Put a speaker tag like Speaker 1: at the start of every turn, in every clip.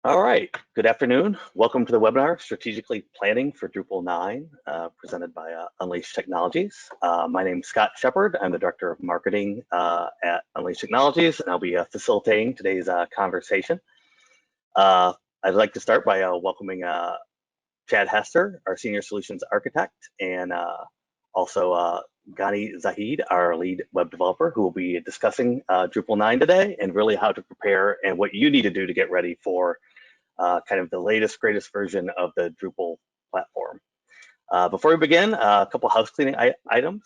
Speaker 1: All right, good afternoon. Welcome to the webinar, Strategically Planning for Drupal 9, presented by Unleashed Technologies. My name is Scott Shepard. I'm the Director of Marketing at Unleashed Technologies, and I'll be facilitating today's conversation. I'd like to start by welcoming Chad Hester, our Senior Solutions Architect, and also Ghani Zahid, our lead web developer, who will be discussing Drupal 9 today and really how to prepare and what you need to do to get ready for kind of the latest, greatest version of the Drupal platform. Before we begin, a couple housecleaning items.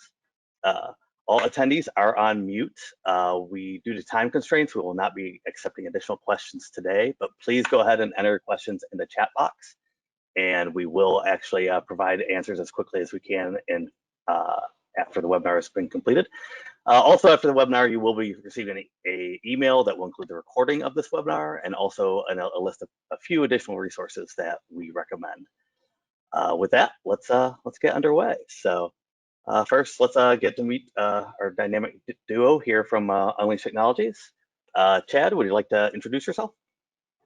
Speaker 1: All attendees are on mute. Due to time constraints, we will not be accepting additional questions today, but please go ahead and enter questions in the chat box, and we will actually provide answers as quickly as we can and after the webinar has been completed. Also, after the webinar, you will be receiving an email that will include the recording of this webinar and also a list of a few additional resources that we recommend. With that, let's get underway. So first, let's get to meet our dynamic duo here from Unleashed Technologies. Chad, would you like to introduce yourself?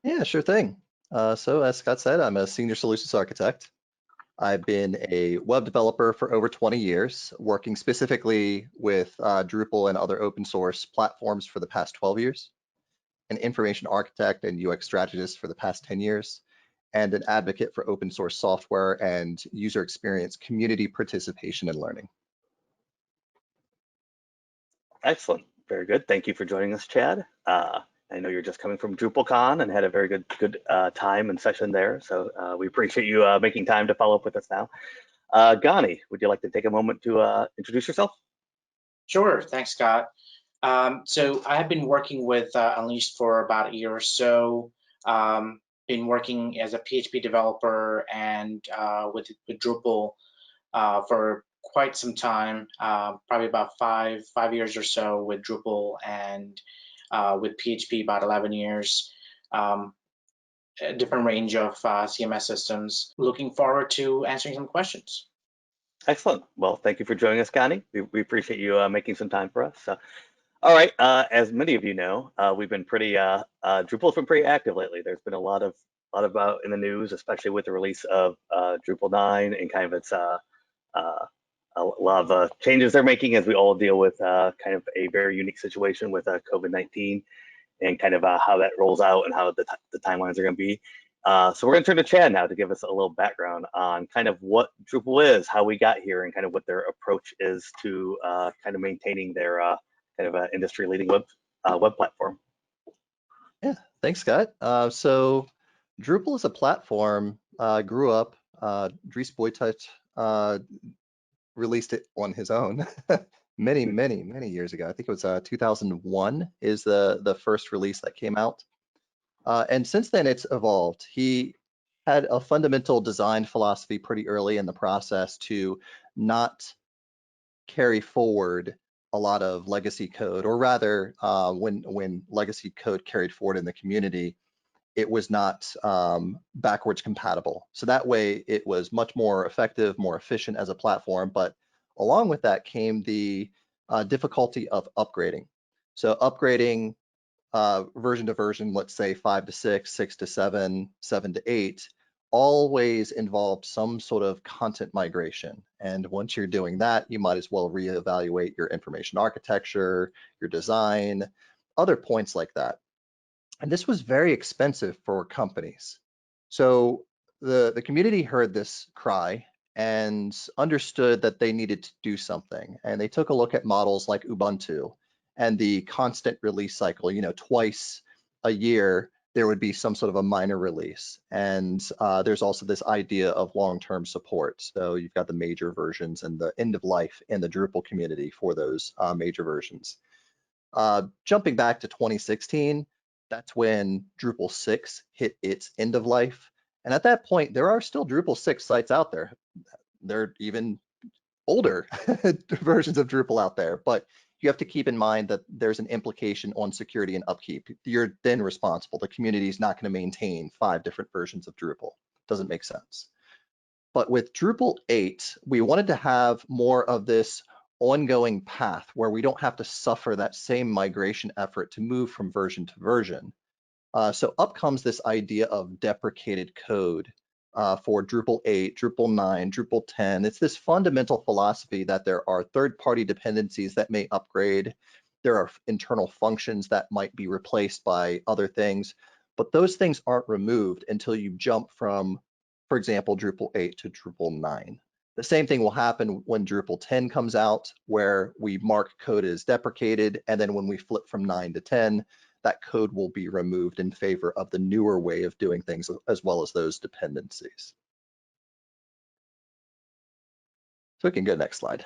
Speaker 2: Yeah, sure thing. So as Scott said, I'm a senior solutions architect. I've been a web developer for over 20 years, working specifically with Drupal and other open source platforms for the past 12 years, an information architect and UX strategist for the past 10 years, and an advocate for open source software and user experience, community participation and learning.
Speaker 1: Excellent, very good. Thank you for joining us, Chad. I know you're just coming from DrupalCon and had a very good time and session there, so we appreciate you making time to follow up with us now. Ghani, would you like to take a moment to introduce yourself?
Speaker 3: Sure, thanks, Scott. So I have been working with Unleashed for about a year or so. Been working as a PHP developer and with Drupal for quite some time, probably about five years or so with Drupal, and with PHP about 11 years. A different range of CMS systems. Looking forward to answering some questions.
Speaker 1: Excellent. Well, thank you for joining us, Ghani. We appreciate you making some time for us. All right, as many of you know, we've been Drupal's been pretty active lately. There's been a lot about in the news, especially with the release of Drupal 9 and kind of its a lot of changes they're making as we all deal with kind of a very unique situation with COVID-19 and kind of how that rolls out and how the timelines are going to be. So we're going to turn to Chad now to give us a little background on kind of what Drupal is, how we got here, and kind of what their approach is to kind of maintaining their kind of industry-leading web platform.
Speaker 2: Yeah, thanks, Scott. So Drupal is a platform, grew up, Dries Boytuit released it on his own many years ago. I think it was 2001 is the first release that came out. And since then it's evolved. He had a fundamental design philosophy pretty early in the process to not carry forward a lot of legacy code, or rather when legacy code carried forward in the community, it was not backwards compatible. So that way it was much more effective, more efficient as a platform. But along with that came the difficulty of upgrading. So upgrading version to version, let's say 5 to 6, 6 to 7, 7 to 8, always involved some sort of content migration. And once you're doing that, you might as well reevaluate your information architecture, your design, other points like that. And this was very expensive for companies. So the community heard this cry and understood that they needed to do something. And they took a look at models like Ubuntu and the constant release cycle. You know, twice a year, there would be some sort of a minor release. And there's also this idea of long-term support. So you've got the major versions and the end of life in the Drupal community for those major versions. Jumping back to 2016, that's when Drupal 6 hit its end of life. And at that point, there are still Drupal 6 sites out there. There are even older versions of Drupal out there, but you have to keep in mind that there's an implication on security and upkeep. You're then responsible. The community is not going to maintain 5 different versions of Drupal. Doesn't make sense. But with Drupal 8, we wanted to have more of this ongoing path where we don't have to suffer that same migration effort to move from version to version. So up comes this idea of deprecated code for Drupal 8, Drupal 9, Drupal 10. It's this fundamental philosophy that there are third-party dependencies that may upgrade. There are internal functions that might be replaced by other things, but those things aren't removed until you jump from, for example, Drupal 8 to Drupal 9. The same thing will happen when Drupal 10 comes out, where we mark code as deprecated, and then when we flip from 9 to 10, that code will be removed in favor of the newer way of doing things, as well as those dependencies. So we can go next slide.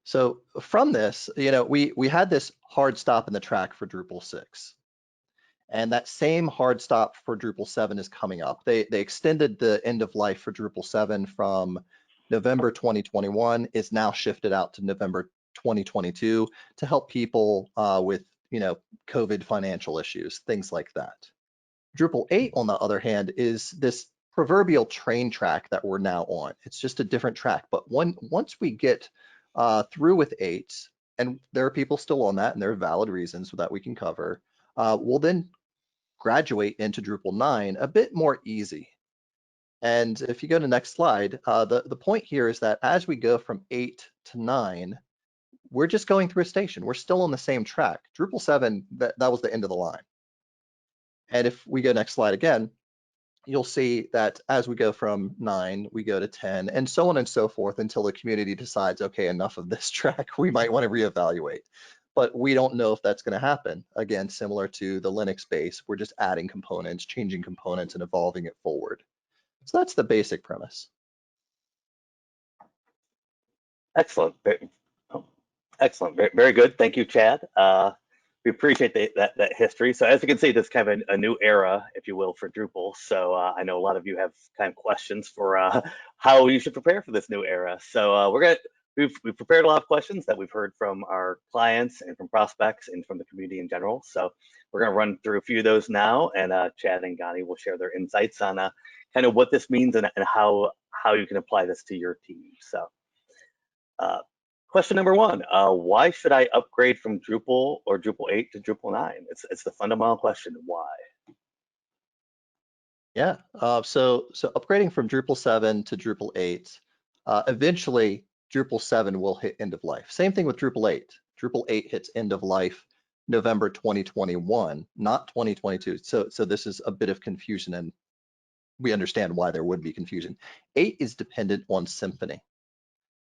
Speaker 2: So from this, we had this hard stop in the track for Drupal 6. And that same hard stop for Drupal 7 is coming up. They extended the end of life for Drupal 7 from November 2021. It's now shifted out to November 2022 to help people with COVID financial issues, things like that. Drupal 8, on the other hand, is this proverbial train track that we're now on. It's just a different track. But once we get through with 8, and there are people still on that, and there are valid reasons that we can cover, we'll then graduate into Drupal 9 a bit more easy. And if you go to the next slide, the point here is that as we go from 8 to 9, we're just going through a station. We're still on the same track. Drupal 7, that was the end of the line. And if we go next slide again, you'll see that as we go from 9, we go to 10, and so on and so forth until the community decides, okay, enough of this track, we might want to reevaluate. But we don't know if that's going to happen. Again, similar to the Linux base, we're just adding components, changing components, and evolving it forward. So that's the basic premise.
Speaker 1: Excellent. Excellent. Very good. Thank you, Chad. We appreciate that history. So as you can see, this is kind of a new era, if you will, for Drupal. So I know a lot of you have kind of questions for how you should prepare for this new era. So we've prepared a lot of questions that we've heard from our clients and from prospects and from the community in general. So we're going to run through a few of those now, and Chad and Gani will share their insights on kind of what this means and how you can apply this to your team. So. Question number 1, why should I upgrade from Drupal or Drupal 8 to Drupal 9? It's the fundamental question, why?
Speaker 2: Yeah, so upgrading from Drupal 7 to Drupal 8, eventually Drupal 7 will hit end of life. Same thing with Drupal 8. Drupal 8 hits end of life November 2021, not 2022. So this is a bit of confusion, and we understand why there would be confusion. 8 is dependent on Symfony,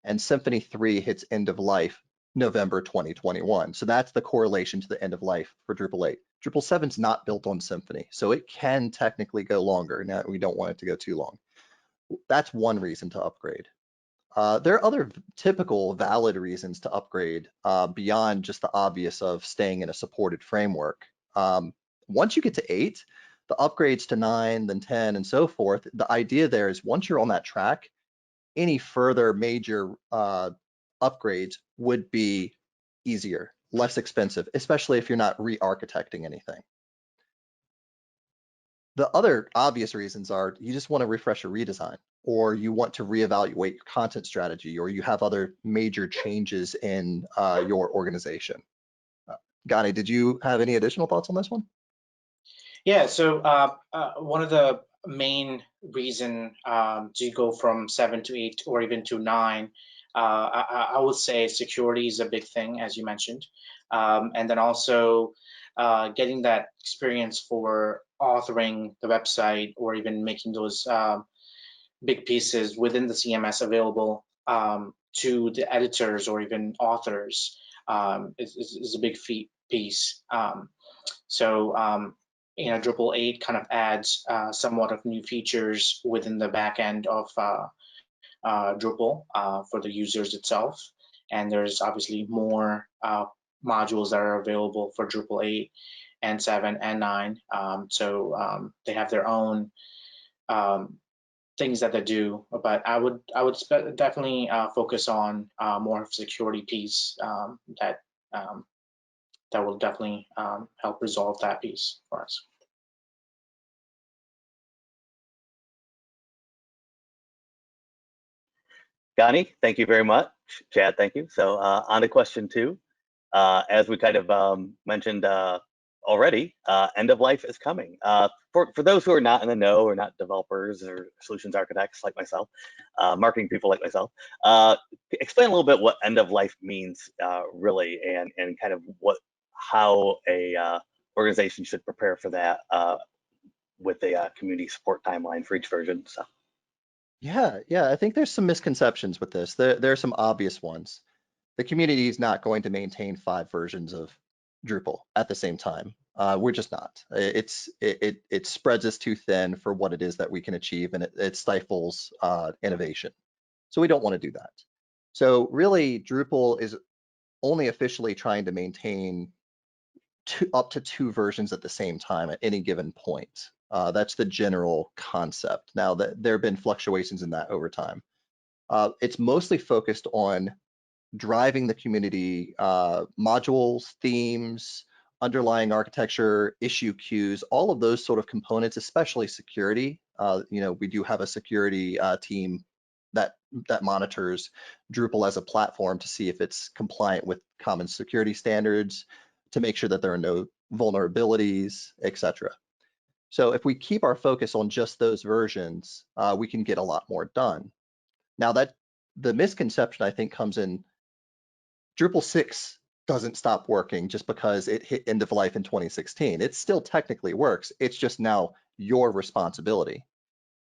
Speaker 2: and Symfony 3 hits end of life November 2021. So that's the correlation to the end of life for Drupal 8. Drupal 7 is not built on Symfony, so it can technically go longer. Now, we don't want it to go too long. That's one reason to upgrade. There are other typical valid reasons to upgrade beyond just the obvious of staying in a supported framework. Once you get to 8, the upgrades to 9, then 10, and so forth, the idea there is once you're on that track, any further major upgrades would be easier, less expensive, especially if you're not re-architecting anything. The other obvious reasons are you just want to refresh a redesign, or you want to reevaluate your content strategy, or you have other major changes in your organization. Gani, did you have any additional thoughts on this one?
Speaker 3: Yeah, so one of the main reason to go from 7 to 8 or even to 9, I would say security is a big thing, as you mentioned, and then also getting that experience for authoring the website or even making those big pieces within the CMS available to the editors or even authors is a big piece. Drupal 8 kind of adds somewhat of new features within the back end of Drupal for the users itself. And there's obviously more modules that are available for Drupal 8 and 7 and 9. They have their own things that they do, but I would definitely focus on more of security piece that will definitely help resolve that piece for us.
Speaker 1: Gani, thank you very much. Chad, thank you. So on to question 2. As we kind of mentioned already, end of life is coming. For those who are not in the know or not developers or solutions architects like myself, marketing people like myself, explain a little bit what end of life means really, and kind of how a organization should prepare for that with a community support timeline for each version. So.
Speaker 2: Yeah, I think there's some misconceptions with this. There are some obvious ones. The community is not going to maintain 5 versions of Drupal at the same time. We're just not. It spreads us too thin for what it is that we can achieve, and it stifles innovation. So we don't want to do that. So really, Drupal is only officially trying to maintain up to 2 versions at the same time at any given point. That's the general concept. Now, there have been fluctuations in that over time. It's mostly focused on driving the community modules, themes, underlying architecture, issue queues, all of those sort of components, especially security. We do have a security team that monitors Drupal as a platform to see if it's compliant with common security standards, to make sure that there are no vulnerabilities, etc. So if we keep our focus on just those versions, we can get a lot more done. Now, that the misconception I think comes in Drupal 6 doesn't stop working just because it hit end of life in 2016. It still technically works. It's just now your responsibility.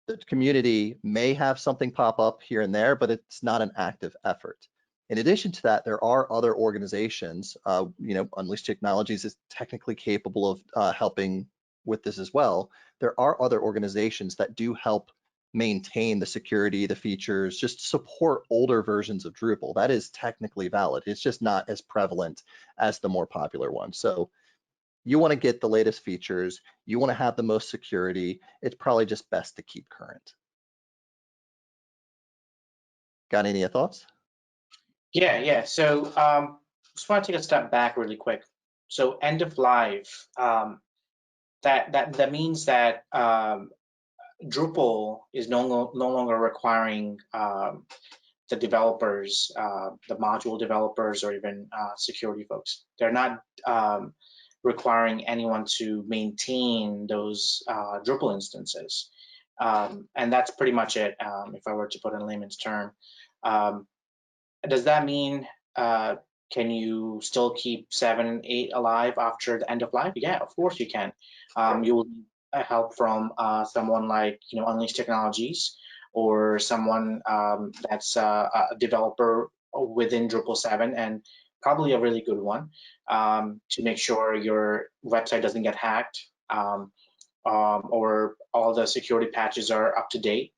Speaker 2: The community may have something pop up here and there, but it's not an active effort. In addition to that, there are other organizations. Unleashed Technologies is technically capable of helping with this as well. There are other organizations that do help maintain the security, the features, just support older versions of Drupal. That is technically valid. It's just not as prevalent as the more popular ones. So you want to get the latest features, you want to have the most security, it's probably just best to keep current. Got any thoughts?
Speaker 3: Yeah. So just want to take a step back really quick. So end of life, that means that Drupal is no longer requiring the developers, the module developers, or even security folks. They're not requiring anyone to maintain those Drupal instances. And that's pretty much it, if I were to put in layman's term. Does that mean can you still keep 7, 8 alive after the end of life? Yeah, of course you can. You will need help from someone like Unleashed Technologies, or someone that's a developer within Drupal 7, and probably a really good one, to make sure your website doesn't get hacked, or all the security patches are up to date.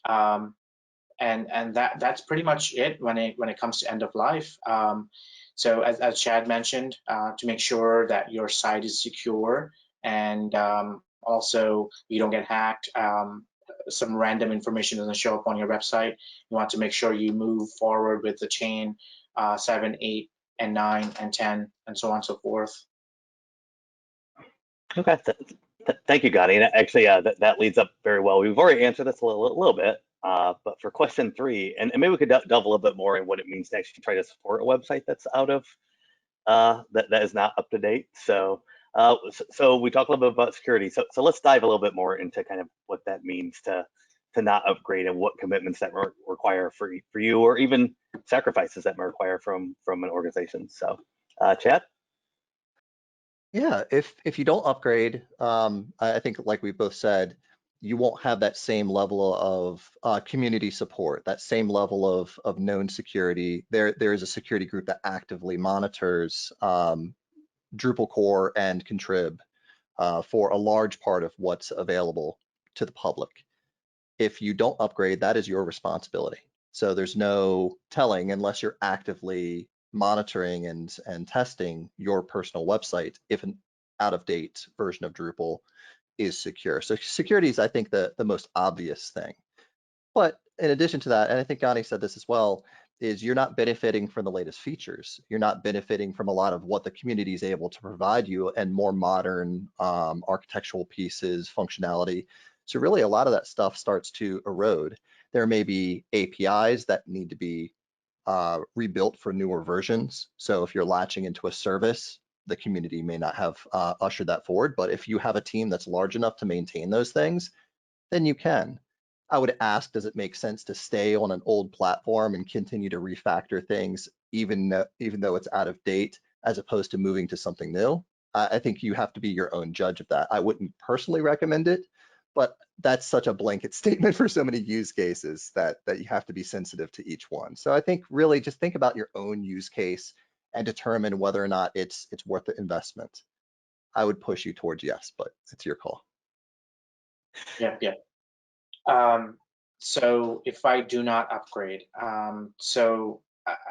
Speaker 3: And that's pretty much it when it comes to end of life. So as Chad mentioned, to make sure that your site is secure, and also you don't get hacked, some random information doesn't show up on your website. You want to make sure you move forward with the chain 7, 8, and 9, and 10, and so on and so forth.
Speaker 1: Okay, thank you, Gotti. And actually, that leads up very well. We've already answered this a little bit, but for question 3, and maybe we could delve a little bit more in what it means to actually try to support a website that's out of that is not up to date. So we talked a little bit about security. So let's dive a little bit more into kind of what that means to not upgrade, and what commitments that require for you, or even sacrifices that may require from an organization. So Chad?
Speaker 2: Yeah, if you don't upgrade, I think like we both said, you won't have that same level of community support, that same level of known security. There is a security group that actively monitors Drupal core and contrib for a large part of what's available to the public. If you don't upgrade, that is your responsibility. So there's no telling, unless you're actively monitoring and testing your personal website, if an out-of-date version of Drupal is secure. So security is, I think, the most obvious thing. But in addition to that, and I think Gani said this as well, is you're not benefiting from the latest features. You're not benefiting from a lot of what the community is able to provide you, and more modern architectural pieces, functionality. So really a lot of that stuff starts to erode. There may be APIs that need to be rebuilt for newer versions. So if you're latching into a service, the community may not have ushered that forward, but if you have a team that's large enough to maintain those things, then you can. I would ask, does it make sense to stay on an old platform and continue to refactor things even though it's out of date, as opposed to moving to something new? I think you have to be your own judge of that. I wouldn't personally recommend it, but that's such a blanket statement for so many use cases that you have to be sensitive to each one. So I think really just think about your own use case and determine whether or not it's worth the investment. I would push you towards yes, but it's your call.
Speaker 3: Yeah. So if I do not upgrade, so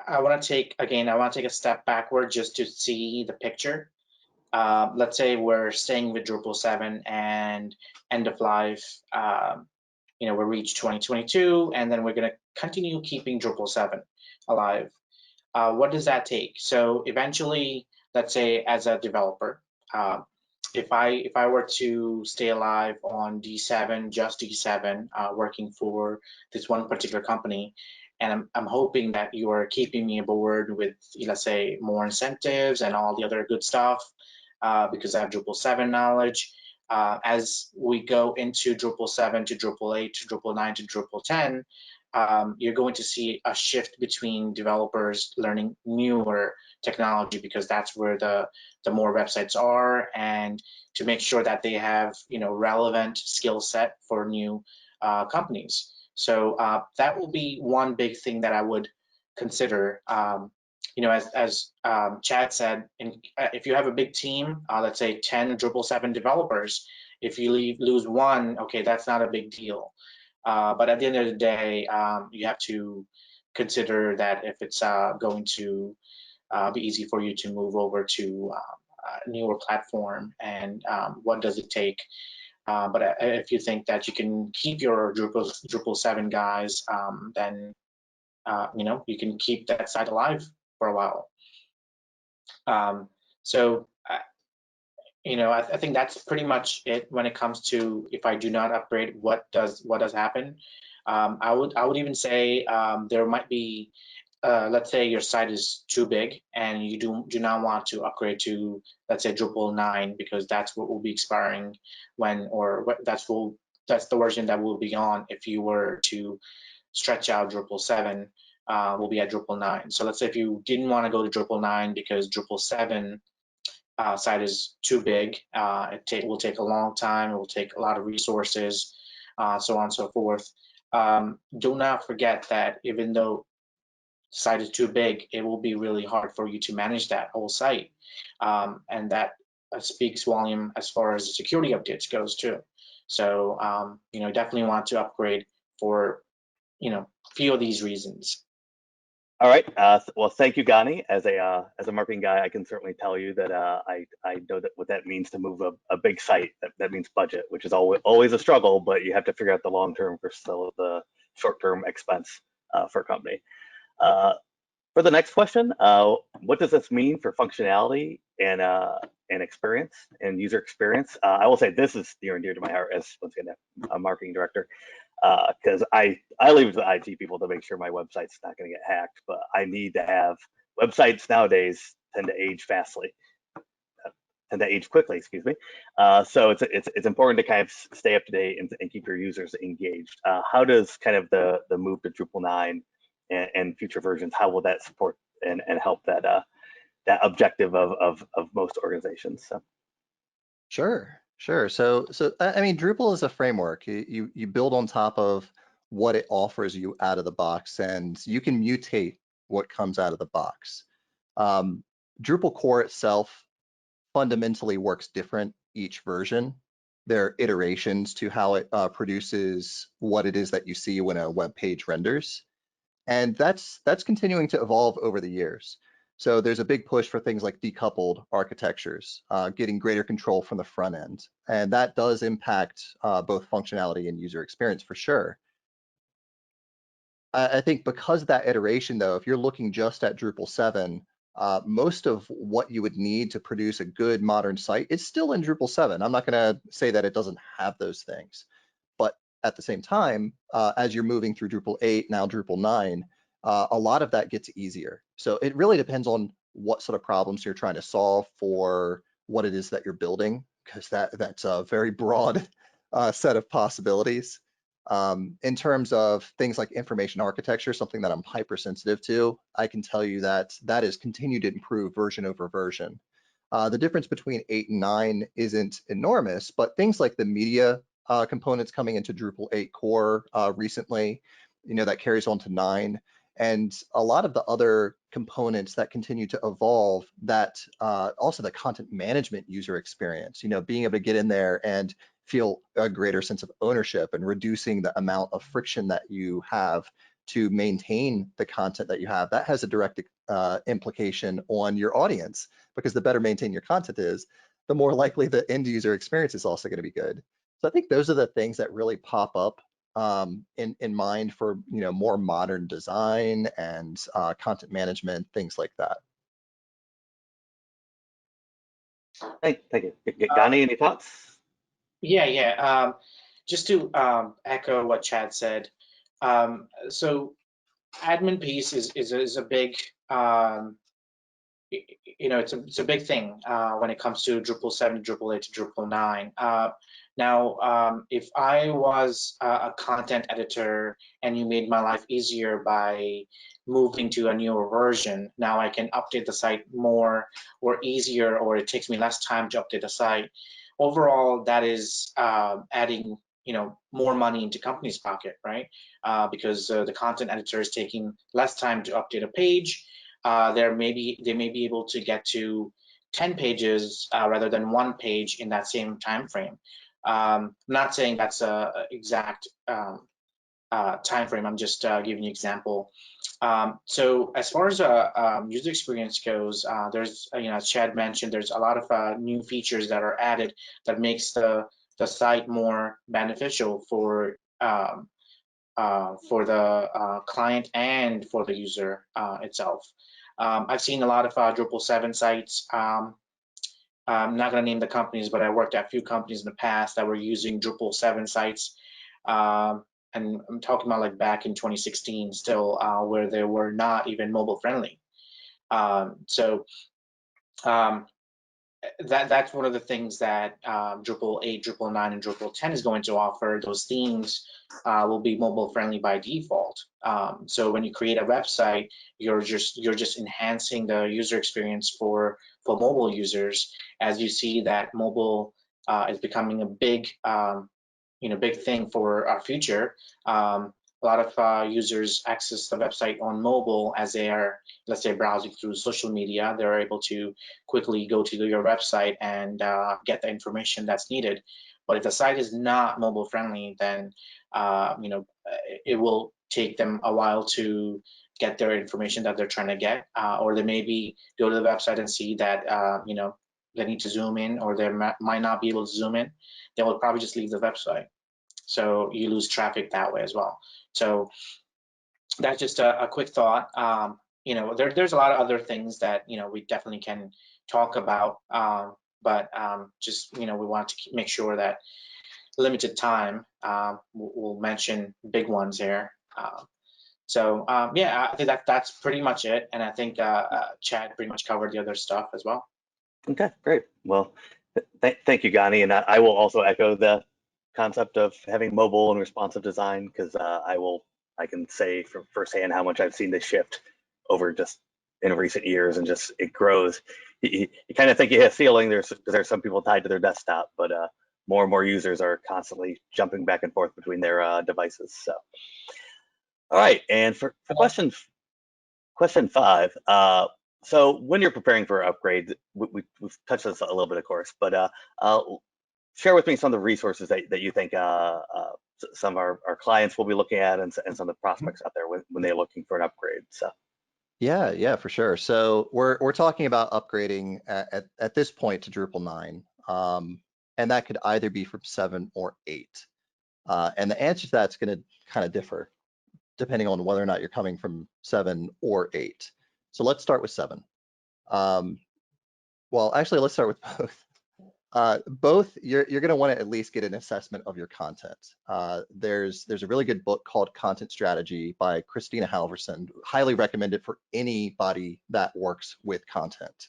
Speaker 3: I want to take a step backward just to see the picture. Let's say we're staying with Drupal 7 and end of life, we reach 2022, and then we're going to continue keeping Drupal 7 alive. What does that take? So eventually, let's say as a developer, if I were to stay alive on D7, just D7, working for this one particular company, and I'm hoping that you are keeping me aboard with, let's say, more incentives and all the other good stuff, because I have Drupal 7 knowledge. As we go into Drupal 7 to Drupal 8 to Drupal 9 to Drupal 10, you're going to see a shift between developers learning newer technology, because that's where the more websites are, and to make sure that they have relevant skill set for new companies. So that will be one big thing that I would consider. As Chad said, if you have a big team, let's say 10 Drupal 7 developers, if you lose one, okay, that's not a big deal. But at the end of the day, you have to consider that if it's going to be easy for you to move over to a newer platform, and what does it take. But if you think that you can keep your Drupal 7 guys, then you can keep that site alive for a while. So I think that's pretty much it when it comes to, if I do not upgrade, what does happen. I would even say there might be, let's say your site is too big and you do not want to upgrade to, let's say, Drupal 9, because that's what will be expiring that's the version that will be on if you were to stretch out Drupal 7. Will be at Drupal 9. So let's say if you didn't want to go to Drupal 9 because Drupal 7 site is too big, it will take a long time, it will take a lot of resources, so on and so forth. Do not forget that even though the site is too big, it will be really hard for you to manage that whole site, and that speaks volume as far as the security updates goes too. So definitely want to upgrade for few of these reasons.
Speaker 1: All right. Well, thank you, Gani. As a marketing guy, I can certainly tell you that I know that what that means to move a big site. That means budget, which is always a struggle, but you have to figure out the long term versus the short term expense for a company. For the next question, what does this mean for functionality and experience and user experience? I will say this is near and dear to my heart as, once again, a marketing director, because I leave it to the IT people to make sure my website's not going to get hacked, but I need to have websites nowadays tend to age quickly, excuse me. So it's important to kind of stay up to date and keep your users engaged. How does kind of the move to Drupal 9 and future versions, how will that support and help that objective of most organizations? So.
Speaker 2: Sure. So I mean, Drupal is a framework. You build on top of what it offers you out of the box, and you can mutate what comes out of the box. Drupal core itself fundamentally works different each version. There are iterations to how it produces what it is that you see when a web page renders, and that's continuing to evolve over the years. So there's a big push for things like decoupled architectures, getting greater control from the front end. And that does impact both functionality and user experience for sure. I think because of that iteration though, if you're looking just at Drupal 7, most of what you would need to produce a good modern site is still in Drupal 7. I'm not gonna say that it doesn't have those things, but at the same time, as you're moving through Drupal 8, now Drupal 9, a lot of that gets easier. So it really depends on what sort of problems you're trying to solve for what it is that you're building, because that's a very broad set of possibilities. In terms of things like information architecture, something that I'm hypersensitive to, I can tell you that that is continued to improve version over version. The difference between 8 and 9 isn't enormous, but things like the media components coming into Drupal 8 core recently, that carries on to 9, and a lot of the other components that continue to evolve, that also the content management user experience, being able to get in there and feel a greater sense of ownership and reducing the amount of friction that you have to maintain the content that you have, that has a direct implication on your audience, because the better maintained your content is, the more likely the end user experience is also going to be good. So I think those are the things that really pop up in mind for more modern design and content management, things like that.
Speaker 1: Thank you. Gani, any thoughts?
Speaker 3: Yeah. Just to echo what Chad said, so admin piece is a big it's a big thing when it comes to Drupal 7, Drupal 8 to Drupal 9. Now, if I was a content editor and you made my life easier by moving to a newer version, now I can update the site more or easier, or it takes me less time to update the site. Overall, that is adding more money into company's pocket, right? Because the content editor is taking less time to update a page. They may be able to get to 10 pages rather than 1 page in that same time frame. I'm not saying that's a exact time frame. I'm just giving you an example. So as far as user experience goes, there's as Chad mentioned, there's a lot of new features that are added that makes the site more beneficial for the client and for the user itself. I've seen a lot of Drupal 7 sites. I'm not going to name the companies, but I worked at a few companies in the past that were using Drupal 7 sites. And I'm talking about like back in 2016 still, where they were not even mobile friendly. That's one of the things that Drupal 8, Drupal 9, and Drupal 10 is going to offer. Those themes will be mobile friendly by default. So when you create a website, you're just enhancing the user experience for mobile users, as you see that mobile is becoming a big big thing for our future. A lot of users access the website on mobile as they are, let's say, browsing through social media. They're able to quickly go to your website and get the information that's needed. But if the site is not mobile friendly, then it will take them a while to get their information that they're trying to get, or they maybe go to the website and see that they need to zoom in, or they might not be able to zoom in. They will probably just leave the website. So you lose traffic that way as well. So that's just a quick thought. There's a lot of other things that we definitely can talk about, but just we want to make sure that limited time, we'll mention big ones here. Yeah, I think that's pretty much it, and I think Chad pretty much covered the other stuff as well.
Speaker 1: Okay, great. Well, thank you, Gani, and I will also echo the concept of having mobile and responsive design, because I can say from firsthand how much I've seen this shift over just in recent years, and just it grows. You kind of think you hit a ceiling. There's some people tied to their desktop, but more and more users are constantly jumping back and forth between their devices. So, all right, and for question 5. So when you're preparing for an upgrade, we've touched this a little bit, of course, but share with me some of the resources that you think some of our clients will be looking at, and some of the prospects out there when they're looking for an upgrade. So.
Speaker 2: Yeah, for sure. So we're talking about upgrading at this point to Drupal 9, and that could either be from 7 or 8. And the answer to that's going to kind of differ depending on whether or not you're coming from 7 or 8. So let's start with 7. Well, actually, let's start with both. Both, you're going to want to at least get an assessment of your content. There's a really good book called Content Strategy by Christina Halverson. Highly recommend it for anybody that works with content.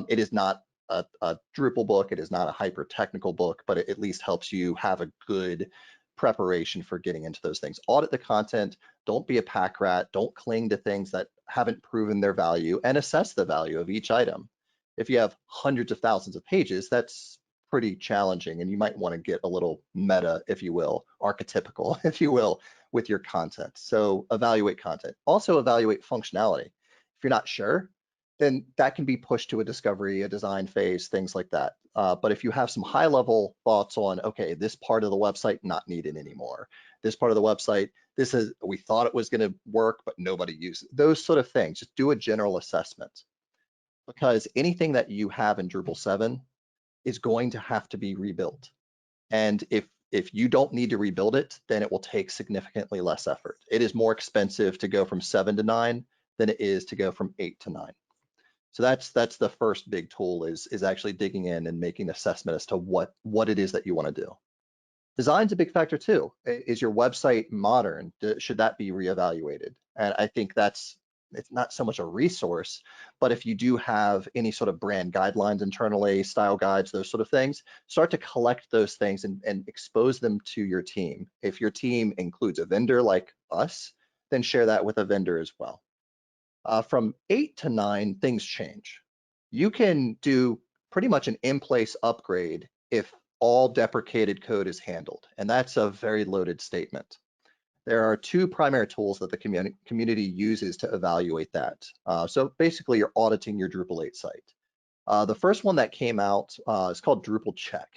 Speaker 2: It is not a Drupal book. It is not a hyper technical book, but it at least helps you have a good preparation for getting into those things. Audit the content. Don't be a pack rat. Don't cling to things that haven't proven their value, and assess the value of each item. If you have hundreds of thousands of pages, that's pretty challenging, and you might want to get a little meta, if you will, archetypical, if you will, with your content. So evaluate content. Also evaluate functionality. If you're not sure, then that can be pushed to a discovery, a design phase, things like that. But if you have some high level thoughts on, okay, this part of the website not needed anymore, this part of the website, we thought it was going to work, but nobody used it. Those sort of things, just do a general assessment, because anything that you have in Drupal 7 is going to have to be rebuilt. And if you don't need to rebuild it, then it will take significantly less effort. It is more expensive to go from 7 to 9 than it is to go from 8 to 9. So that's the first big tool, is actually digging in and making an assessment as to what it is that you want to do. Design's a big factor too. Is your website modern? Should that be reevaluated? And I think it's not so much a resource, but if you do have any sort of brand guidelines internally, style guides, those sort of things, start to collect those things and expose them to your team. If your team includes a vendor like us, then share that with a vendor as well. From 8 to 9, things change. You can do pretty much an in-place upgrade if all deprecated code is handled, and that's a very loaded statement. There are 2 primary tools that the community uses to evaluate that. So basically, you're auditing your Drupal 8 site. The first one that came out is called Drupal Check.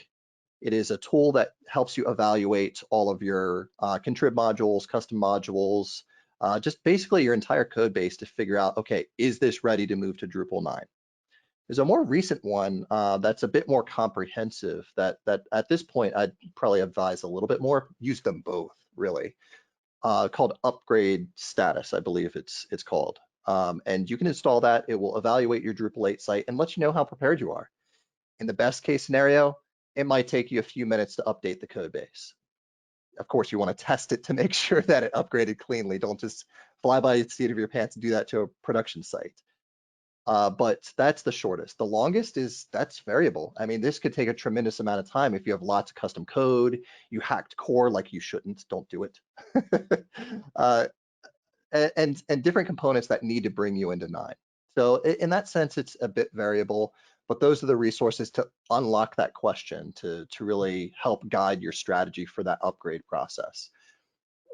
Speaker 2: It is a tool that helps you evaluate all of your contrib modules, custom modules, just basically your entire code base to figure out, okay, is this ready to move to Drupal 9? There's a more recent one that's a bit more comprehensive that at this point I'd probably advise a little bit more. Use them both, really. Called Upgrade Status, I believe it's called. And you can install that. It will evaluate your Drupal 8 site and let you know how prepared you are. In the best case scenario, it might take you a few minutes to update the code base. Of course, you want to test it to make sure that it upgraded cleanly. Don't just fly by the seat of your pants and do that to a production site. But that's the shortest. The longest that's variable. I mean, this could take a tremendous amount of time if you have lots of custom code, you hacked core like you shouldn't, don't do it. And different components that need to bring you into 9. So in that sense, it's a bit variable, but those are the resources to unlock that question, to really help guide your strategy for that upgrade process.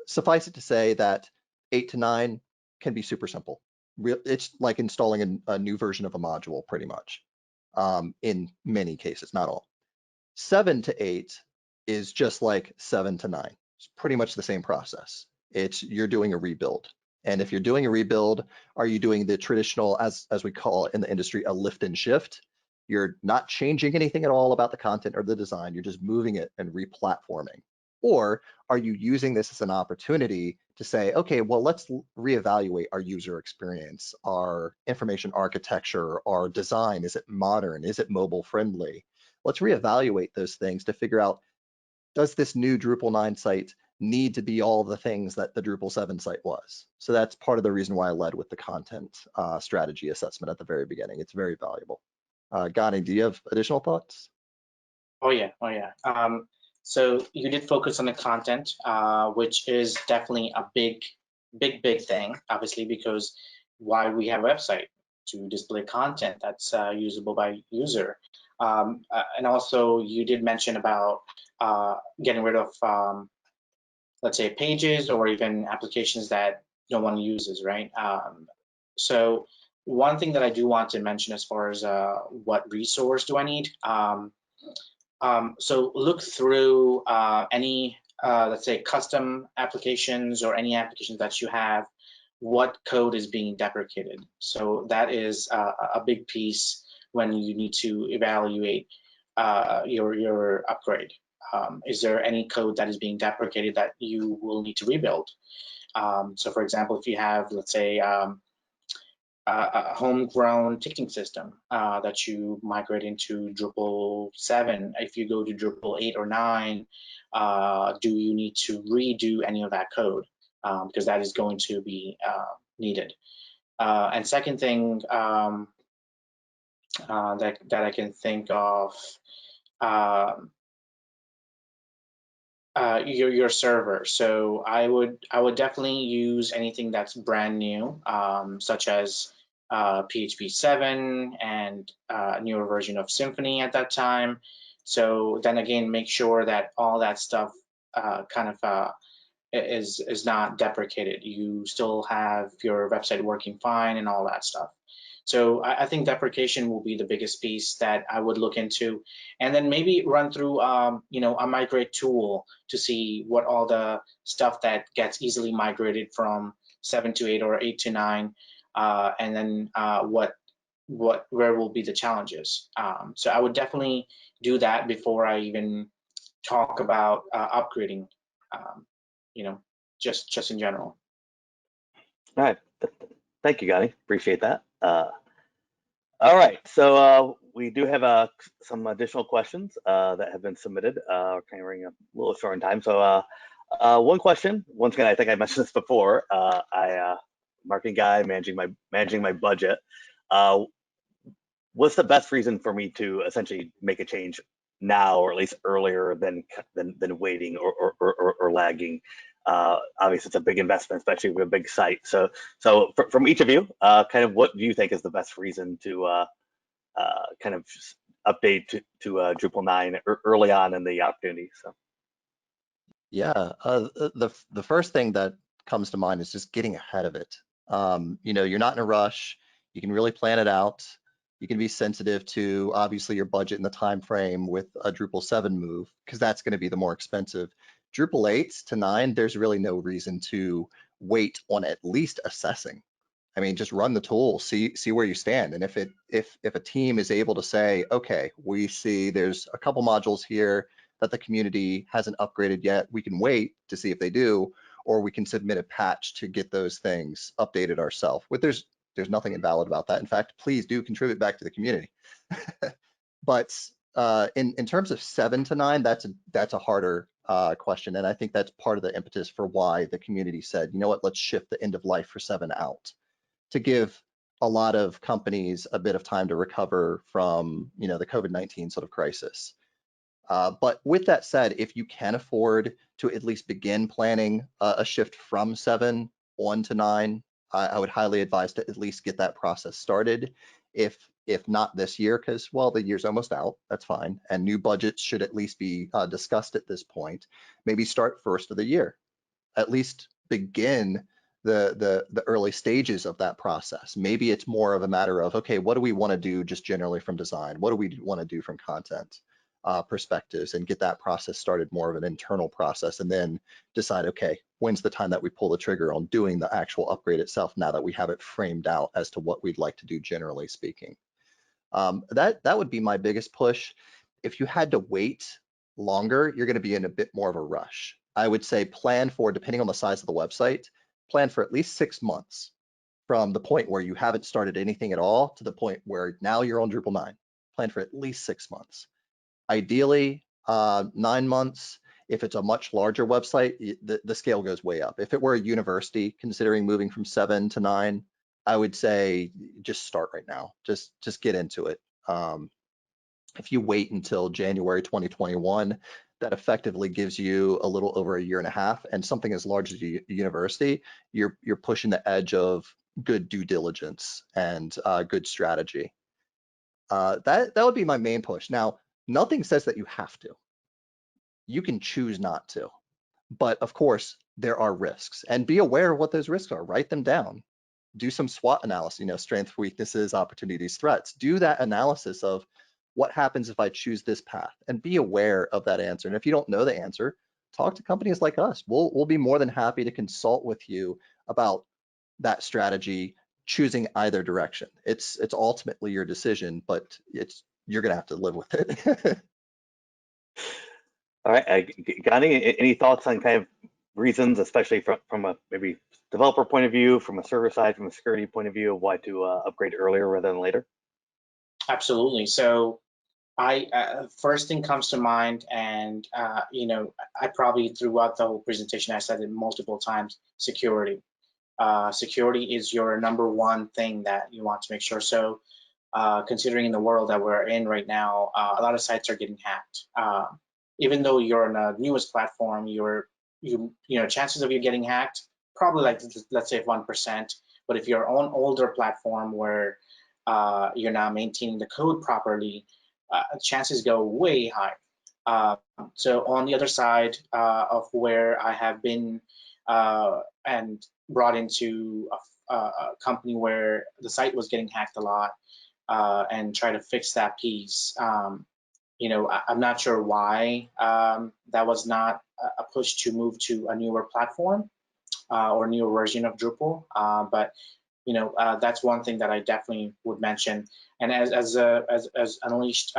Speaker 2: Suffice it to say that 8 to 9 can be super simple. It's like installing a new version of a module, pretty much, in many cases, not all. 7 to 8 is just like 7 to 9. It's pretty much the same process. You're doing a rebuild. And if you're doing a rebuild, are you doing the traditional, as we call it in the industry, a lift and shift? You're not changing anything at all about the content or the design. You're just moving it and replatforming. Or are you using this as an opportunity to say, okay, well, let's reevaluate our user experience, our information architecture, our design. Is it modern? Is it mobile friendly? Let's reevaluate those things to figure out, does this new Drupal 9 site need to be all the things that the Drupal 7 site was? So that's part of the reason why I led with the content strategy assessment at the very beginning. It's very valuable. Gani, do you have additional thoughts?
Speaker 3: Oh yeah. So you did focus on the content, which is definitely a big thing, obviously, because why we have a website to display content that's usable by user. And also you did mention about getting rid of, let's say, pages or even applications that no one uses, right? So one thing that I do want to mention as far as what resource do I need? So look through any, let's say, custom applications or any applications that you have, what code is being deprecated. So that is a big piece when you need to evaluate your upgrade. Is there any code that is being deprecated that you will need to rebuild? So for example, if you have, let's say, a homegrown ticketing system that you migrate into Drupal 7. If you go to Drupal 8 or 9, do you need to redo any of that code? Because that is going to be needed. And second thing that I can think of, your server. So I would definitely use anything that's brand new, such as PHP 7 and a newer version of Symfony at that time. So then again, make sure that all that stuff is not deprecated. You still have your website working fine and all that stuff. So I think deprecation will be the biggest piece that I would look into, and then maybe run through, a migrate tool to see what all the stuff that gets easily migrated from 7 to 8 or 8 to 9, and then where will be the challenges. So I would definitely do that before I even talk about upgrading. Um, just in general.
Speaker 1: All right. Thank you, Gani. Appreciate that. All right. So we do have some additional questions that have been submitted. We're kind of running a little short on time. So one question. Once again, I think I mentioned this before. Marketing guy, managing my budget. What's the best reason for me to essentially make a change now, or at least earlier than waiting or lagging? Obviously, it's a big investment, especially with a big site. So from each of you, kind of what do you think is the best reason to kind of update to Drupal 9 early on in the opportunity? So
Speaker 2: Yeah, the first thing that comes to mind is just getting ahead of it. You're not in a rush. You can really plan it out. You can be sensitive to obviously your budget and the time frame with a Drupal 7 move, because that's going to be the more expensive. Drupal 8 to 9, there's really no reason to wait on at least assessing. I mean, just run the tool, see where you stand. And if a team is able to say, okay, we see there's a couple modules here that the community hasn't upgraded yet, we can wait to see if they do, or we can submit a patch to get those things updated ourselves. There's nothing invalid about that. In fact, please do contribute back to the community. But in terms of 7 to 9, that's a harder question, and I think that's part of the impetus for why the community said, you know what, let's shift the end of life for 7 out, to give a lot of companies a bit of time to recover from the COVID-19 sort of crisis. But with that said, if you can afford to at least begin planning a shift from 7 on to 9, I would highly advise to at least get that process started. If not this year, because, well, the year's almost out, that's fine. And new budgets should at least be discussed at this point. Maybe start first of the year. At least begin the early stages of that process. Maybe it's more of a matter of, okay, what do we want to do just generally from design? What do we want to do from content perspectives, and get that process started, more of an internal process, and then decide, okay, when's the time that we pull the trigger on doing the actual upgrade itself, now that we have it framed out as to what we'd like to do generally speaking. That would be my biggest push. If you had to wait longer, you're going to be in a bit more of a rush. I would say plan for, depending on the size of the website, plan for at least 6 months from the point where you haven't started anything at all to the point where now you're on Drupal 9. Plan for at least 6 months. Ideally, 9 months. If it's a much larger website, the scale goes way up. If it were a university considering moving from 7 to 9, I would say just start right now. Just get into it. If you wait until January 2021, that effectively gives you a little over a year and a half. And something as large as a university, you're pushing the edge of good due diligence and good strategy. That would be my main push. Now, nothing says that you have to. You can choose not to. But of course, there are risks, and be aware of what those risks are. Write them down. Do some SWOT analysis, strengths, weaknesses, opportunities, threats. Do that analysis of what happens if I choose this path, and be aware of that answer. And if you don't know the answer, talk to companies like us. We'll be more than happy to consult with you about that strategy, choosing either direction. It's ultimately your decision, but you're gonna have to live with it.
Speaker 1: all right, Gani, any thoughts on kind of reasons, especially from a maybe developer point of view, from a server side, from a security point of view, of why to upgrade earlier rather than later?
Speaker 3: Absolutely. So I first thing comes to mind, and I probably throughout the whole presentation I said it multiple times: security. Security is your number one thing that you want to make sure. So considering in the world that we're in right now, a lot of sites are getting hacked. Even though you're on a newest platform, chances of you getting hacked probably like, let's say 1%. But if you're on older platform where you're not maintaining the code properly, chances go way high. So on the other side of where I have been and brought into a company where the site was getting hacked a lot, and try to fix that piece. I'm not sure why that was not a push to move to a newer platform or newer version of Drupal, but that's one thing that I definitely would mention. And as Unleashed,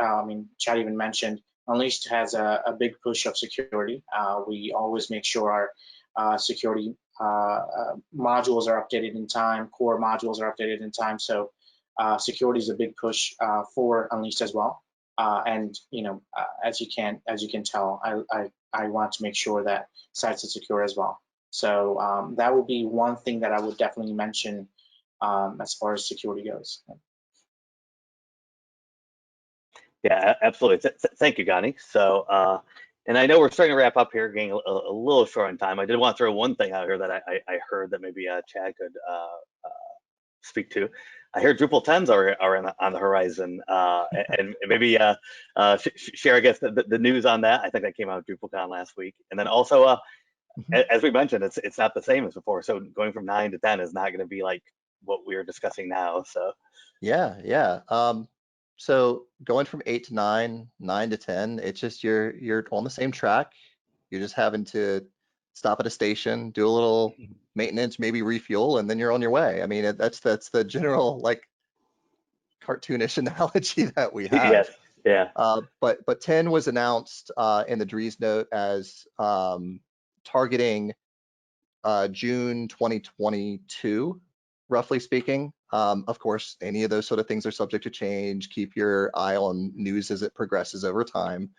Speaker 3: Chad even mentioned, Unleashed has a big push of security. We always make sure our security modules are updated in time, core modules are updated in time. So security is a big push for Unleashed as well. And as you can tell, I want to make sure that sites are secure as well. So that would be one thing that I would definitely mention as far as security goes.
Speaker 1: Yeah, absolutely. Thank you, Gani. So, and I know we're starting to wrap up here, getting a little short on time. I did want to throw one thing out here that I heard that maybe Chad could speak to. I hear Drupal 10s are on the horizon, and maybe share, I guess, the news on that. I think that came out of DrupalCon last week. And then also, as we mentioned, it's not the same as before. So going from 9 to 10 is not going to be like what we are discussing now. So
Speaker 2: Yeah. So going from 8 to 9, 9 to 10, it's just you're on the same track. You're just having to stop at a station, do a little maintenance, maybe refuel, and then you're on your way. I mean, that's the general like cartoonish analogy that we have.
Speaker 1: yes, yeah,
Speaker 2: But 10 was announced in the Dries note as targeting June 2022, roughly speaking. Of course, any of those sort of things are subject to change. Keep your eye on news as it progresses over time.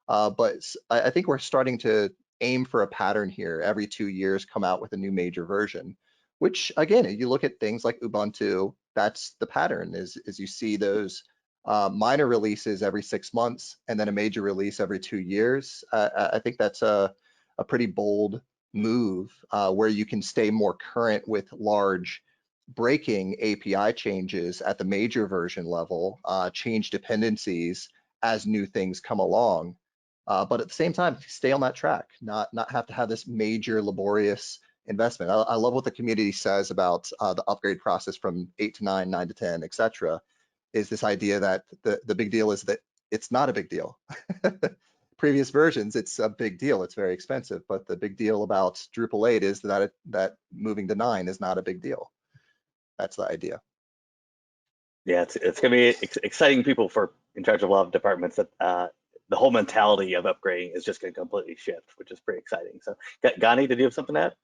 Speaker 2: But I think we're starting to aim for a pattern here. Every 2 years, come out with a new major version, which again, you look at things like Ubuntu, that's the pattern is you see those minor releases every 6 months and then a major release every 2 years. I think that's a pretty bold move where you can stay more current with large breaking API changes at the major version level, change dependencies as new things come along. But at the same time, stay on that track, not have to have this major laborious investment. I love what the community says about the upgrade process from 8 to 9, 9 to 10, etc. Is this idea that the big deal is that it's not a big deal. Previous versions, it's a big deal. It's very expensive, but the big deal about Drupal 8 is that moving to 9 is not a big deal. That's the idea.
Speaker 1: yeah. It's going to be exciting people for in charge of a lot of departments that the whole mentality of upgrading is just going to completely shift, which is pretty exciting. So, Gani, did you have something to add?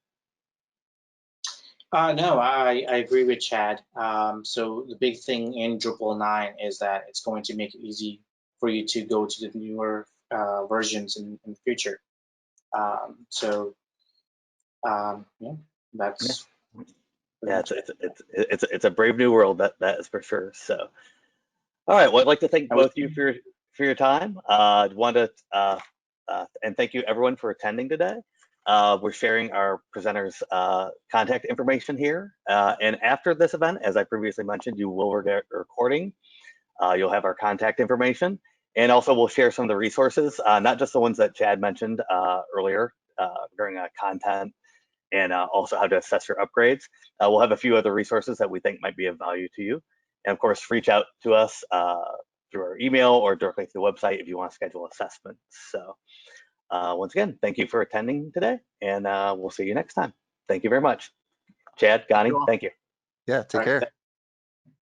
Speaker 3: No, I agree with Chad. So the big thing in Drupal 9 is that it's going to make it easy for you to go to the newer versions in the future. Yeah, that's
Speaker 1: Yeah, it's a brave new world, that is for sure. So, all right. Well, I'd like to thank both of you for your time. And thank you everyone for attending today. We're sharing our presenters' contact information here. And after this event, as I previously mentioned, you will get a recording. You'll have our contact information, and also we'll share some of the resources, not just the ones that Chad mentioned earlier during content, and also how to assess your upgrades. We'll have a few other resources that we think might be of value to you. And of course, reach out to us through our email or directly through the website if you want to schedule assessments. So once again, thank you for attending today, and we'll see you next time. Thank you very much. Chad, Gani, thank you.
Speaker 2: Yeah, take care.